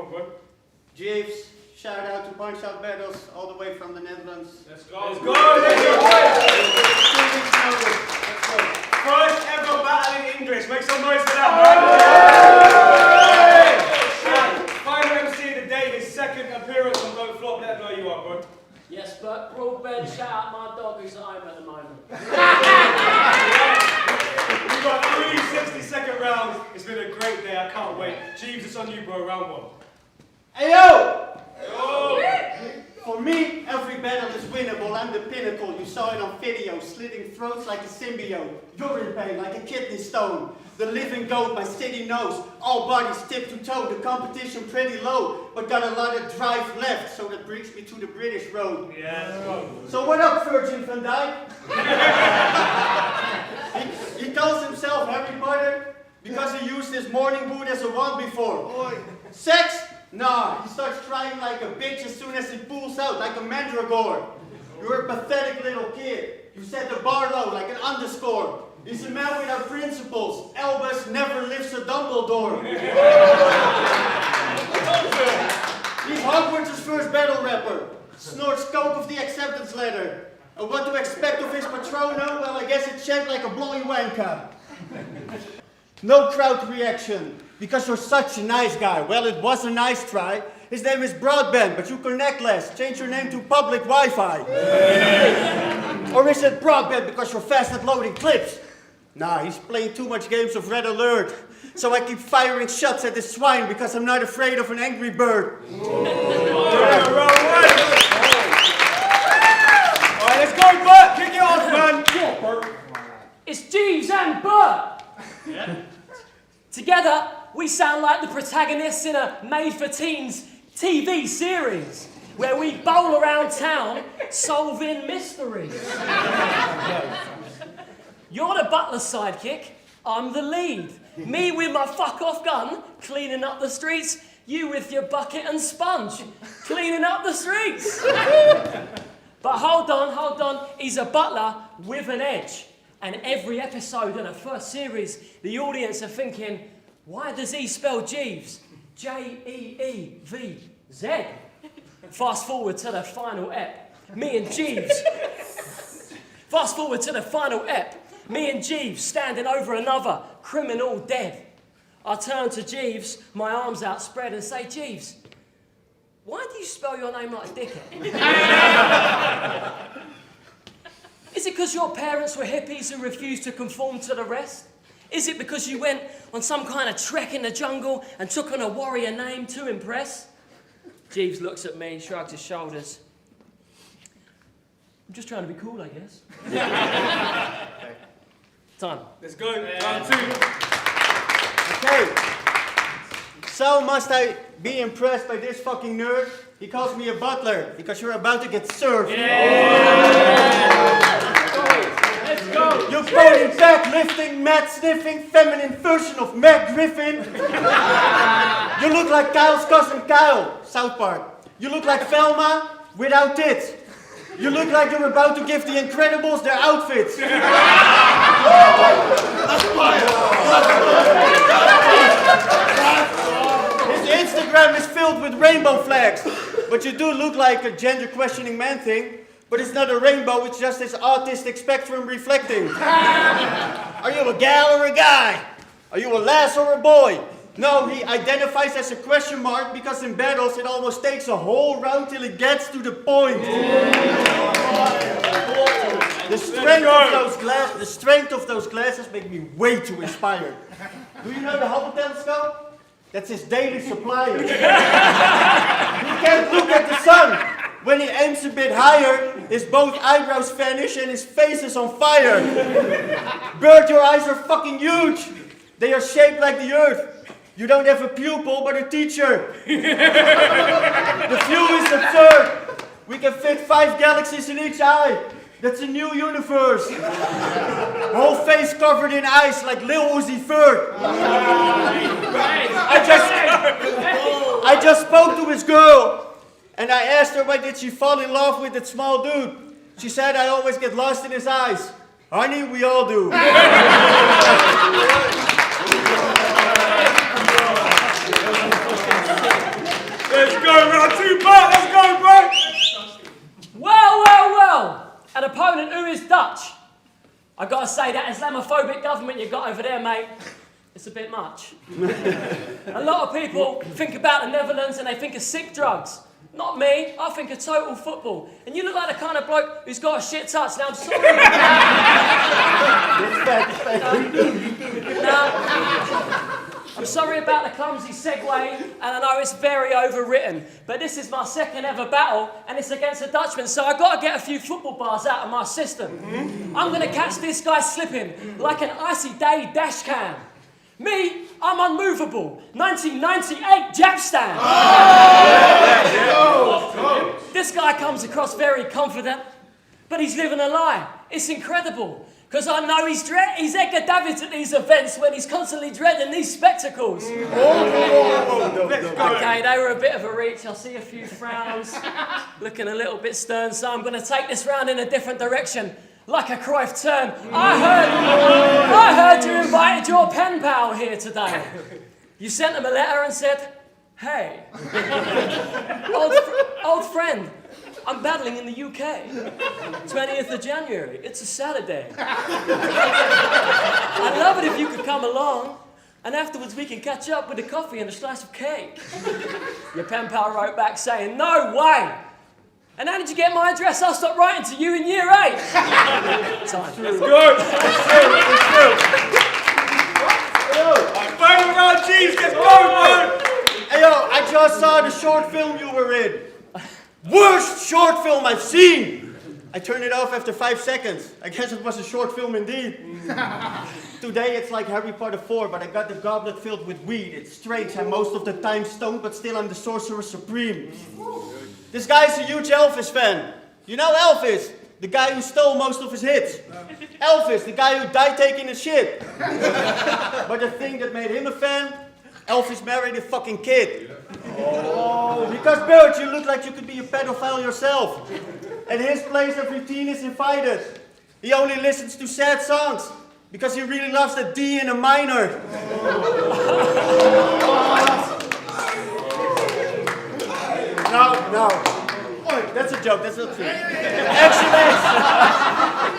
on, bud? Jeevz, shout out to Punch Out Battles all the way from the Netherlands. Let's go. Let's go. Let's go. 2 weeks notice. Let's go. First ever battle in English. Make some noise for that, man. Final MC of the day, his second appearance on Don't Flop. Let them know you are, bro. Yes, but Broadbent, shout out my dog who's at home at the moment. We've got 3 60-second rounds. It's been a great day. I can't wait. Jeevz, it's on you, bro. Round 1. Hey yo! Yo! For me, every battle is winnable. I'm the pinnacle. You saw it on video. Slitting throats like a symbiote. Urine pain like a kidney stone. The living goat, my city knows. All bodies tip to toe. The competition pretty low, but got a lot of drive left. So that brings me to the British road. Yeah, let's go. So what up, Virgin van Dijk? he calls himself Harry Potter because he used his morning wood as a wand before. Sex? Nah, he starts crying like a bitch as soon as he pulls out, like a mandragore. You're a pathetic little kid. You set the bar low like an underscore. He's a man without principles. Albus never lifts a Dumbledore. He's Hogwarts' first battle rapper. Snorts coke of the acceptance letter. And what to expect of his patrono? Well, I guess it's shaped like a blowy wanker. No crowd reaction, because you're such a nice guy. Well, it was a nice try. His name is Broadbent, but you connect less. Change your name to public Wi-Fi. Or is it Broadbent because you're fast at loading clips? Nah, he's playing too much games of Red Alert. So I keep firing shots at this swine because I'm not afraid of an angry bird. Alright, let's go, Bert. Kick it off, man. It's Jeevz and Bert. Together, we sound like the protagonists in a made-for-teens TV series where we bowl around town solving mysteries. You're the butler's sidekick, I'm the lead. Me with my fuck-off gun, cleaning up the streets. You with your bucket and sponge, cleaning up the streets. But hold on, he's a butler with an edge. And every episode of the first series, the audience are thinking, why does he spell Jeevz? J-E-E-V-Z. Fast forward to the final ep. Me and Jeevz. Fast forward to the final ep. Me and Jeevz standing over another criminal dead. I turn to Jeevz, my arms outspread, and say, Jeevz, why do you spell your name like a dickhead? Is it because your parents were hippies who refused to conform to the rest? Is it because you went on some kind of trek in the jungle and took on a warrior name to impress? Jeevz looks at me, shrugs his shoulders. I'm just trying to be cool, I guess. Time. Let's go. Round 2. Okay. So must I be impressed by this fucking nerd? He calls me a butler because you're about to get served. Let's go. You pony back lifting, mat sniffing, feminine version of Mac Griffin. You look like Kyle's cousin Kyle, South Park. You look like Velma without tits. You look like you're about to give the Incredibles their outfits. His Instagram is filled with rainbow flags. But you do look like a gender questioning man thing. But it's not a rainbow, it's just this autistic spectrum reflecting. Are you a gal or a guy? Are you a lass or a boy? No, he identifies as a question mark because in battles it almost takes a whole round till it gets to the point. The strength of those glasses make me way too inspired. Do you know the Hubble telescope? That's his daily supplier. He can't look at the sun. When he aims a bit higher, his both eyebrows vanish and his face is on fire. Bert, your eyes are fucking huge. They are shaped like the earth. You don't have a pupil, but a teacher. The view is absurd. We can fit 5 galaxies in each eye. That's a new universe. Whole face covered in ice like Lil Uzi Vert. I just spoke to his girl. And I asked her why did she fall in love with that small dude. She said I always get lost in his eyes. Honey, we all do. Let's go, round 2, Bert. Let's go, bro. Well. An opponent who is Dutch. I gotta say, that Islamophobic government you got over there, mate, it's a bit much. A lot of people think about the Netherlands and they think of sick drugs. Not me, I think of total football. And you look like the kind of bloke who's got a shit touch. Now, I'm sorry. I'm sorry about the clumsy segue, and I know it's very overwritten, but this is my second ever battle, and it's against a Dutchman, so I've got to get a few football bars out of my system. I'm going to catch this guy slipping like an icy day dash cam. Me, I'm unmovable. 1998 jab stand. This guy comes across very confident, but he's living a lie. It's incredible. Because I know he's Edgar Davids at these events when he's constantly dreading these spectacles. Okay, they were a bit of a reach. I see a few frowns, looking a little bit stern, so I'm going to take this round in a different direction, like a Cruyff turn. I heard you invited your pen pal here today. You sent him a letter and said, hey, old friend, I'm battling in the UK. 20th of January. It's a Saturday. I'd love it if you could come along, and afterwards we can catch up with a coffee and a slice of cake. Your pen pal wrote back saying, no way. And how did you get my address? I'll stop writing to you in year 8. Time. Let's go. Let's go. Final round, Jeevz. Let's go, man. Hey, yo, I just saw the short film you were in. Worst short film I've seen! I turned it off after 5 seconds. I guess it was a short film indeed. Today it's like Harry Potter 4, but I got the goblet filled with weed. It's strange, I'm most of the time stoned, but still I'm the Sorcerer Supreme. This guy's a huge Elvis fan. You know Elvis? The guy who stole most of his hits. Elvis, the guy who died taking a shit. But the thing that made him a fan, Elvis married a fucking kid. Oh, because Bert, you look like you could be a pedophile yourself. At his place, every teen is invited. He only listens to sad songs because he really loves the D in a minor. No. That's a joke, that's not true.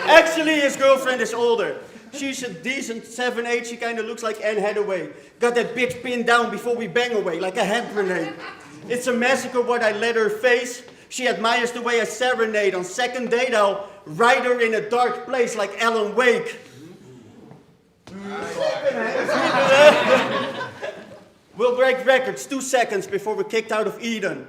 Actually, his girlfriend is older. She's a decent 7'8", she kind of looks like Anne Hathaway. Got that bitch pinned down before we bang away, like a hand grenade. It's a massacre what I let her face. She admires the way I serenade. On second date, I'll ride her in a dark place like Alan Wake. We'll break records 2 seconds before we're kicked out of Eden.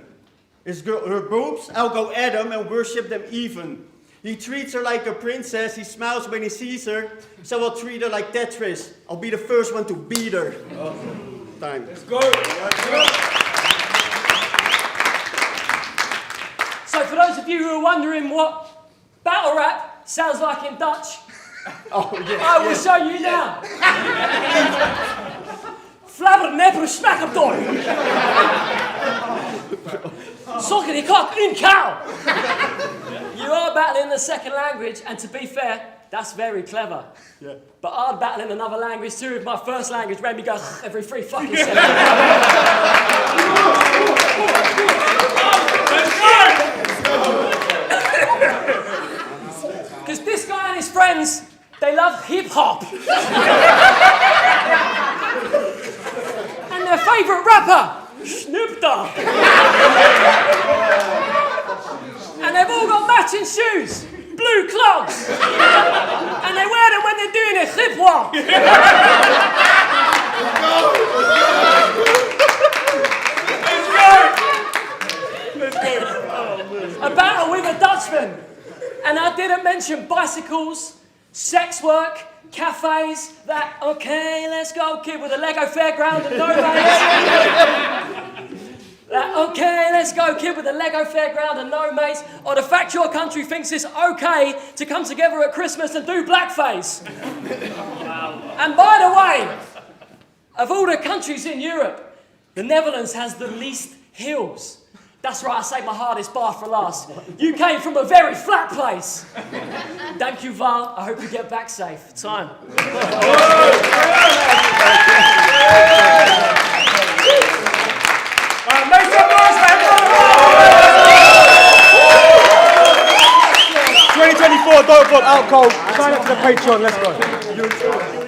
Her boobs, I'll go at them and worship them even. He treats her like a princess, he smiles when he sees her, so I'll treat her like Tetris. I'll be the first one to beat her. Time. Let's go. So for those of you who are wondering what battle rap sounds like in Dutch, I will show you now. Flabber nepper smack up door. Sockety cock in cow. You are battling the second language, and to be fair, that's very clever. Yeah. But I'd battle in another language too if my first language made me go every 3 fucking seconds. Because this guy and his friends, they love hip-hop. And their favourite rapper, Snoop Dogg. And they've all got matching shoes, blue clogs. And they wear them when they're doing a hip hop. Let's go. A battle with a Dutchman. And I didn't mention bicycles, sex work, cafes, that okay, let's go kid with a Lego fairground and no mates. That okay, let's go kid with a Lego fairground and no mates. Or the fact your country thinks it's okay to come together at Christmas and do blackface. And by the way, of all the countries in Europe, the Netherlands has the least hills. That's right, I saved my hardest bar for last. You came from a very flat place. Thank you, Val. I hope you get back safe. Time. Make some noise, for, don't for, out cold. Sign up to the Patreon, let's go.